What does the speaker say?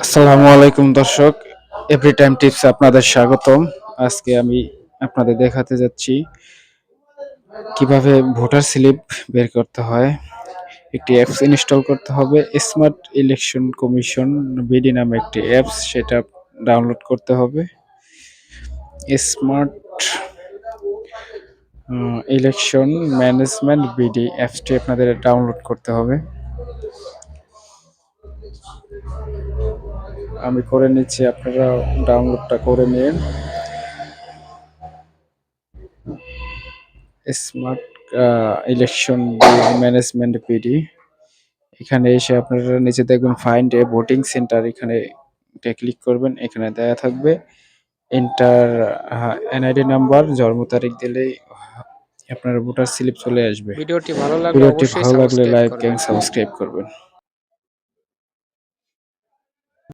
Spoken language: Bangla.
আসসালামু আলাইকুম দর্শক, এভরি টাইম টিপস আপনাদের স্বাগতম। আজকে আমি আপনাদের দেখাতে যাচ্ছি কিভাবে ভোটার স্লিপ বের করতে হয়। একটি অ্যাপস ইনস্টল করতে হবে, স্মার্ট ইলেকশন কমিশন বিডি নামে একটি অ্যাপস, সেটা ডাউনলোড করতে হবে। স্মার্ট ইলেকশন ম্যানেজমেন্ট বিডি অ্যাপসটি আপনাদের ডাউনলোড করতে হবে। আমি করে নিচ্ছি, আপনারা ডাউনলোডটা করে নিন। স্মার্ট ইলেকশন ম্যানেজমেন্ট পিডি, এখানে এসে আপনারা নিচে দেখবেন ফাইন্ড এ ভোটিং সেন্টার, এখানে ক্লিক করবেন। এখানে দেয়া থাকবে এন্টার এনআইডি নাম্বার, জন্ম তারিখ দিলেই আপনার ভোটার স্লিপ চলে আসবে। ভিডিওটি ভালো লাগলে ভিডিওটি অবশ্যই ভালো লাগলে সাবস্ক্রাইব লাইক করবেন। এন্ড সাবস্ক্রাইব করবেন।